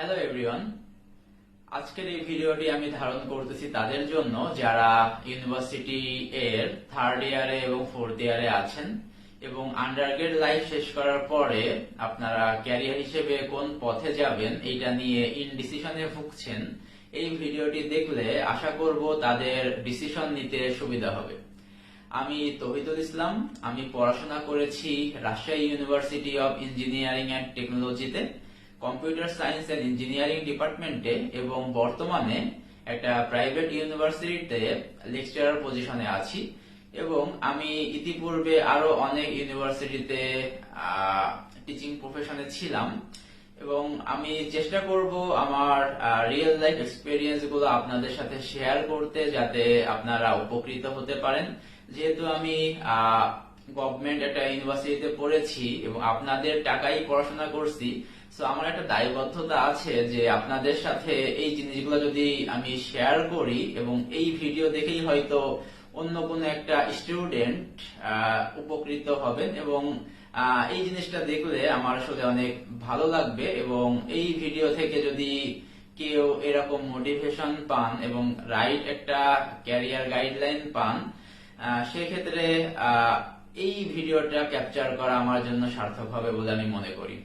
Hello everyone, আজকের এই ভিডিওটি আমি ধারণ করতেছি তাদের জন্য যারা ইউনিভার্সিটি এর থার্ড ইয়ারে এবং ফোর্থ ইয়ারে আছেন এবং আন্ডারগ্রেড লাইফ শেষ করার পরে আপনারা ক্যারিয়ার হিসেবে কোন পথে যাবেন এইটা নিয়ে ইনডিসিশনে ভুগছেন। এই ভিডিওটি দেখলে আশা করব তাদের ডিসিশন নিতে সুবিধা হবে। আমি তৌহিদুল ইসলাম, আমি পড়াশোনা করেছি Rajshahi university of engineering and টেকনোলজিতে কম্পিউটার সায়েন্স এন্ড ইঞ্জিনিয়ারিং ডিপার্টমেন্টে এবং বর্তমানে একটা প্রাইভেট ইউনিভার্সিটিতে লেকচারার পজিশনে আছি এবং আমি ইতিপূর্বে আরো অনেক ইউনিভার্সিটিতে টিচিং প্রফেশনে ছিলাম এবং আমি চেষ্টা করব আমার রিয়েল লাইফ এক্সপেরিয়েন্স গুলো আপনাদের সাথে শেয়ার করতে, যাতে আপনারা উপকৃত হতে পারেন। যেহেতু আমি গভর্নমেন্ট একটা ইউনিভার্সিটিতে পড়েছি এবং আপনাদের টাকাই পড়াশোনা করছি, তো আমার একটা দায়বদ্ধতা আছে যে আপনাদের সাথে এই জিনিসগুলো যদি আমি শেয়ার করি এবং এই ভিডিও দেখেই হয়তো অন্য কোনো একটা স্টুডেন্ট উপকৃত হবেন এবং এই জিনিসটা দেখলে আমার আসলে অনেক ভালো লাগবে এবং এই ভিডিও থেকে যদি কেউ এরকম মোটিভেশন পান এবং রাইট একটা ক্যারিয়ার গাইডলাইন পান, সেক্ষেত্রে এই ভিডিওটা ক্যাপচার করা আমার জন্য সার্থক হবে বলে আমি মনে করি।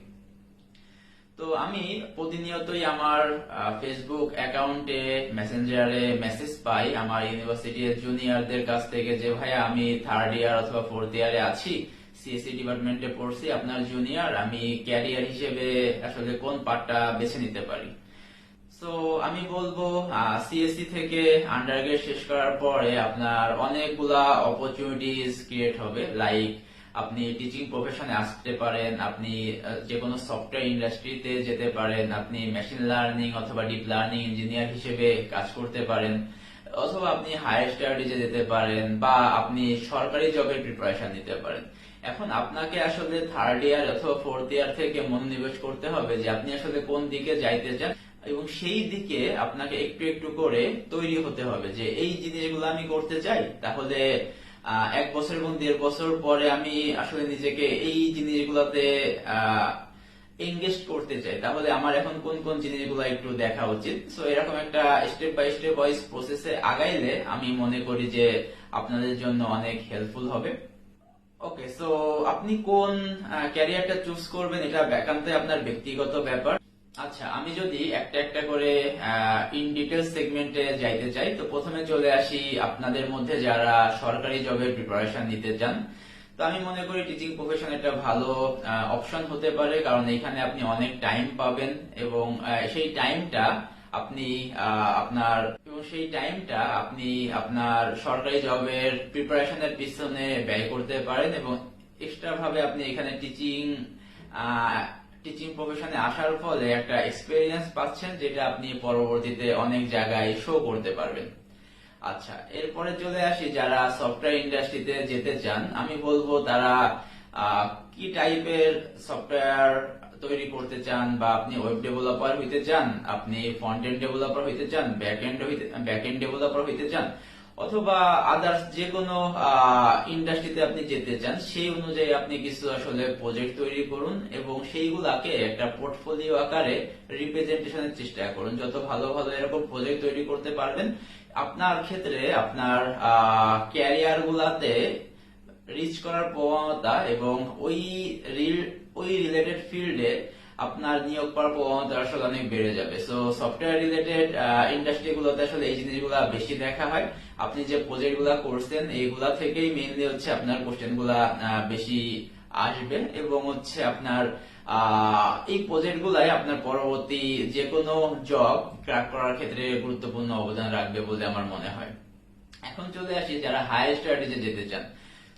তো আমি প্রতিনিয়তই আমার ফেসবুক অ্যাকাউন্টে মেসেঞ্জারে মেসেজ পাই আমার ইউনিভার্সিটির জুনিয়রদের কাছ থেকে যে ভাইয়া আমি থার্ড ইয়ার অথবা ফোর্থ ইয়ারে আছি, সিএসসি ডিপার্টমেন্টে পড়ছি, আপনার জুনিয়র, আমি ক্যারিয়ার হিসেবে আসলে কোন পার্টটা বেছে নিতে পারি। সো আমি বলবো সিএসসি থেকে আন্ডারগ্রেড শেষ করার পরে আপনার অনেকগুলা অপরচুনিটিস ক্রিয়েট হবে। লাইক আপনি টিচিং প্রফেশনে আসতে পারেন, আপনি যে কোনো সফটওয়্যার ইন্ডাস্ট্রিতে যেতে পারেন, আপনি মেশিন লার্নিং অথবা ডিপ লার্নিং ইঞ্জিনিয়ার হিসেবে কাজ করতে পারেন, অথবা আপনি হায়ার স্টাডিজে যেতে পারেন, বা আপনি সরকারি জবের প্রিপারেশন নিতে পারেন। এখন আপনাকে আসলে থার্ড ইয়ার অথবা ফোর্থ ইয়ার থেকে মনোনিবেশ করতে হবে যে আপনি আসলে কোন দিকে যাইতে চান এবং সেই দিকে আপনাকে একটু একটু করে তৈরি হতে হবে যে এই জিনিসগুলো আমি করতে চাই, তাহলে 1 বছর এবং 1.5 বছর পরে আমি আসলে নিজেকে এই জিনিসগুলোতে এঙ্গেজ করতে চাই, তাহলে আমার এখন কোন কোন জিনিসগুলো একটু দেখা উচিত। সো এরকম একটা স্টেপ বাই স্টেপ ওয়াইজ প্রসেসে আগাইলে আমি মনে করি যে আপনাদের জন্য অনেক হেল্পফুল হবে। ওকে, সো আপনি কোন ক্যারিয়ারটা চুজ করবেন এটা একান্তই আপনার ব্যক্তিগত ব্যাপার। আচ্ছা, আমি যদি একটা একটা করে ইন ডিটেল সেগমেন্টে যাইতে চাই, তো প্রথমে চলে আসি আপনাদের মধ্যে যারা সরকারি জবের প্রিপারেশন নিতে চান। তো আমি মনে করি টিচিং প্রফেশন একটা ভালো অপশন হতে পারে, কারণ এখানে আপনি অনেক টাইম পাবেন এবং সেই টাইমটা আপনি আপনার সরকারি জবের প্রিপারেশনের পিছনে ব্যয় করতে পারেন এবং এক্সট্রা ভাবে আপনি এখানে টিচিং প্রফেশনে আসার ফলে একটা এক্সপেরিয়েন্স পাচ্ছেন, যেটা আপনি পরবর্তীতে অনেক জায়গায় শো করতে পারবেন। আচ্ছা, এরপরে চলে আসি যারা সফটওয়্যার ইন্ডাস্ট্রিতে যেতে চান। আমি বলবো তারা কি টাইপের সফটওয়্যার তৈরি করতে চান, বা আপনি ওয়েব ডেভেলপার হইতে চান, আপনি ফ্রন্ট এন্ড ডেভেলপার হইতে চান, ব্যাক এন্ড ডেভেলপার হইতে চান, অথবা আদার্স যে কোনো ইন্ডাস্ট্রিতে আপনি যেতে চান, সেই অনুযায়ী আপনি কিছু আসলে প্রজেক্ট তৈরি করুন এবং সেইগুলাকে একটা পোর্টফোলিও আকারে রিপ্রেজেন্টেশনের চেষ্টা করুন। যত ভালো ভালো এরকম প্রজেক্ট তৈরি করতে পারবেন, আপনার ক্ষেত্রে আপনার ক্যারিয়ার গুলাতে রিচ করার প্রবণতা এবং ওই রিলেটেড ফিল্ডে আপনার নিয়োগ পাওয়ার প্রবণতা আসলে অনেক বেড়ে যাবে। সো সফটওয়্যার রিলেটেড ইন্ডাস্ট্রি গুলোতে আসলে এই জিনিসগুলা বেশি দেখা হয়। আপনি যে প্রজেক্ট গুলা করছেন এইগুলা থেকেই মেইনলি হচ্ছে আপনার কোশ্চেন গুলা বেশি আসবে এবং হচ্ছে আপনার এই প্রজেক্ট গুলাই আপনার পরবর্তী যে কোনো জব ক্র্যাক করার ক্ষেত্রে গুরুত্বপূর্ণ অবদান রাখবে বলে আমার মনে হয়। এখন চলে আসি যারা হায়ার স্টাডিজে যেতে চান।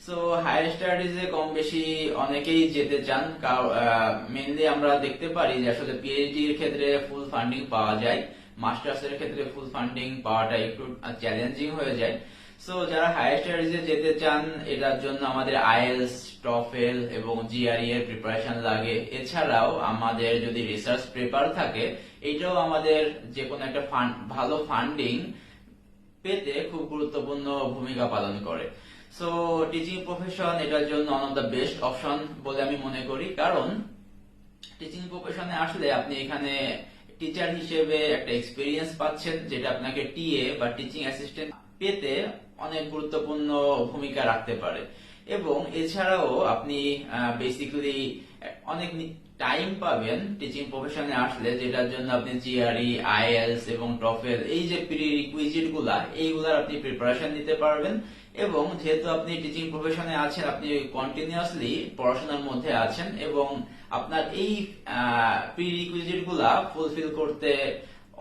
সো হায়ার স্টাডিজে কম বেশি অনেকেই যেতে চান, মেনলি আমরা দেখতে পারি যে আসলে পিএইচডি এর ক্ষেত্রে ফুল ফান্ডিং পাওয়া যায়, মাস্টার্স এর ক্ষেত্রে ফুল ফান্ডিং পাওয়াটা একটু চ্যালেঞ্জিং হয়ে যায়। সো যারা হায়ার স্টাডিজে যেতে চান, এটার জন্য আমাদের আইএলটিএস, টফেল এবং জিআরই এর প্রিপারেশন লাগে। এছাড়াও আমাদের যদি রিসার্চ পেপার থাকে, এটাও আমাদের যে কোনো একটা ভালো ফান্ডিং পেতে খুব গুরুত্বপূর্ণ ভূমিকা পালন করে। সো টিচিং প্রফেশন এটার জন্য one of the best option বলে আমি মনে করি, কারণ টিচিং প্রফেশনে আসলে আপনি এখানে টিচার হিসেবে একটা এক্সপিরিয়েন্স পাচ্ছেন, যেটা আপনাকে টিএ বা টিচিং অ্যাসিস্ট্যান্ট পেতে অনেক গুরুত্বপূর্ণ ভূমিকা রাখতে পারে। এবং এছাড়াও আপনি বেসিক্যালি অনেক টাইম পাবেন টিচিং প্রফেশনে আসলে, যেটার জন্য আপনি জিআরই, আইএলস এবং টফেল এই যে প্রি রিকুইজিট গুলা, এইগুলার আপনি প্রিপারেশন নিতে পারবেন। এবং যেহেতু আপনি টিচিং প্রফেশনে আছেন, আপনি কন্টিনিউয়াসলি পড়াশোনার মধ্যে আছেন এবং আপনার এই প্রি রিকুইজিট গুলা ফুলফিল করতে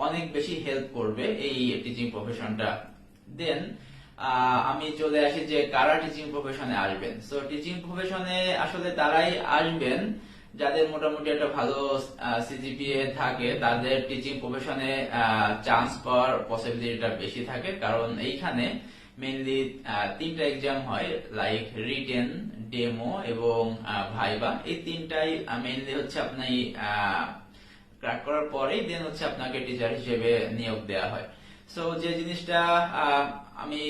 অনেক বেশি হেল্প করবে এই টিচিং প্রফেশনটা। দেন আমি চলে আসি যে কারা টিচিং প্রফেশনে আসবেন। সো টিচিং প্রফেশনে আসলে তারাই আসবেন যাদের মোটামুটি একটা ভালো সিজিপিএ থাকে, তাদের টিচিং প্রফেশনে চান্স পাওয়ার পসিবিলিটিটা বেশি থাকে। কারণ এইখানে মেইনলি তিনটা এক্সাম হয়, লাইক রিটেন, ডেমো এবং ভাইবা। এই তিনটাই মেইনলি হচ্ছে আপনি ক্র্যাক করার পরেই দেন হচ্ছে আপনাকে টিচার হিসেবে নিয়োগ দেওয়া হয়। সো যে জিনিসটা আমি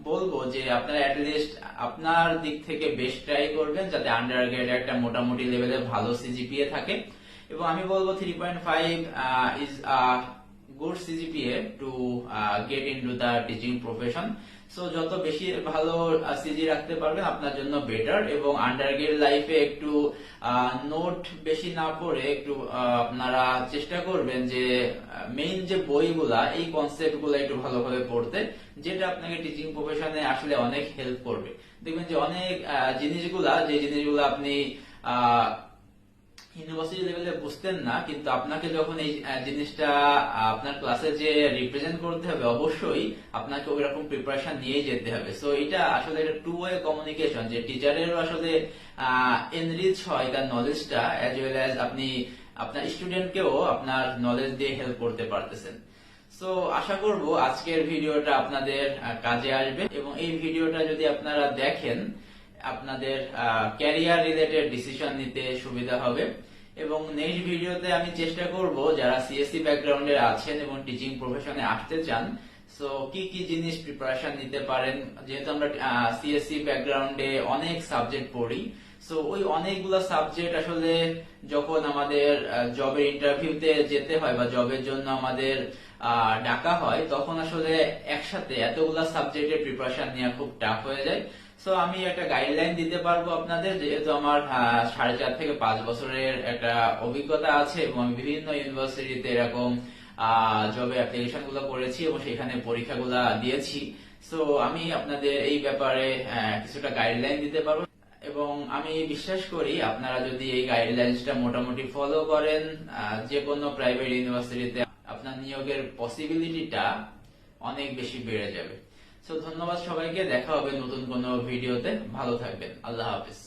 বলবো যে আপনারা অ্যাটলিস্ট আপনার দিক থেকে বেস্ট ট্রাই করবেন যাতে আন্ডার গ্রেড একটা মোটামুটি লেভেলে ভালো সিজিপিএ থাকে। এবং আমি বলবো 3.5 is a good CGPA to get into the teaching profession. So যত বেশি ভালো সিজি রাখতে পারবেন আপনার জন্য বেটার। এবং আন্ডার গ্রেড লাইফে একটু নোট বেশি না পড়ে একটু আপনারা চেষ্টা করবেন যে মেইন যে বইগুলা, এই কনসেপ্ট গুলা একটু ভালোভাবে পড়তে, যেটা আপনাকে টিচিং প্রফেশনে আসলে অনেক হেল্প করবে। দেখবেন যে অনেক যে জিনিসগুলা আপনি ইউনিভার্সিটি লেভেলে বুঝতেন না, কিন্তু আপনাকে যখন এই জিনিসটা আপনার ক্লাসে যে রিপ্রেজেন্ট করতে হবে, অবশ্যই আপনাকে ওই রকম প্রিপারেশন নিয়ে যেতে হবে। সো এটা আসলে একটা টু ওয়ে কমিউনিকেশন, যে টিচারেরও আসলে এনরিচ হয় তার নলেজটা, অ্যাজ ওয়েল অ্যাজ আপনি আপনার স্টুডেন্টকেও আপনার নলেজ দিয়ে হেল্প করতে পারতেছেন। সো আশা করব আজকের ভিডিওটা আপনাদের কাজে আসবে এবং এই ভিডিওটা যদি আপনারা দেখেন আপনাদের ক্যারিয়ার রিলেটেড ডিসিশন নিতে সুবিধা হবে। এবং নেক্সট ভিডিওতে আমি চেষ্টা করব যারা সিএসসি ব্যাকগ্রাউন্ডে আছেন এবং টিচিং প্রফেশনে আসতে চান, সো কি কি জিনিস প্রিপারেশন নিতে পারেন। যেহেতু আমরা সিএসসি ব্যাকগ্রাউন্ডে অনেক সাবজেক্ট পড়ি, সো ওই অনেকগুলো সাবজেক্ট আসলে যখন আমাদের জবের ইন্টারভিউতে যেতে হয় বা জবের জন্য আমাদের ডাকা হয়, তখন আসলে একসাথে এতগুলা সাবজেক্টের প্রিপারেশন নেওয়া খুব টাফ হয়ে যায়। সো আমি একটা গাইডলাইন দিতে পারবো আপনাদের, যেহেতু আমার 4.5 থেকে 5 বছরের একটা অভিজ্ঞতা আছে এবং আমি বিভিন্ন ইউনিভার্সিটিতে এরকম জবে অ্যাপ্লিকেশন গুলো করেছি এবং সেখানে পরীক্ষাগুলো দিয়েছি। সো আমি আপনাদের এই ব্যাপারে কিছুটা গাইডলাইন দিতে পারবো এবং আমি বিশ্বাস করি আপনারা যদি এই গাইডলাইন্সটা মোটামুটি ফলো করেন, যে কোনো প্রাইভেট ইউনিভার্সিটিতে আপনার নিয়োগের পসিবিলিটিটা অনেক বেশি বেড়ে যাবে। সো ধন্যবাদ সবাইকে, দেখা হবে নতুন কোনো ভিডিওতে। ভালো থাকবেন, আল্লাহ হাফিজ।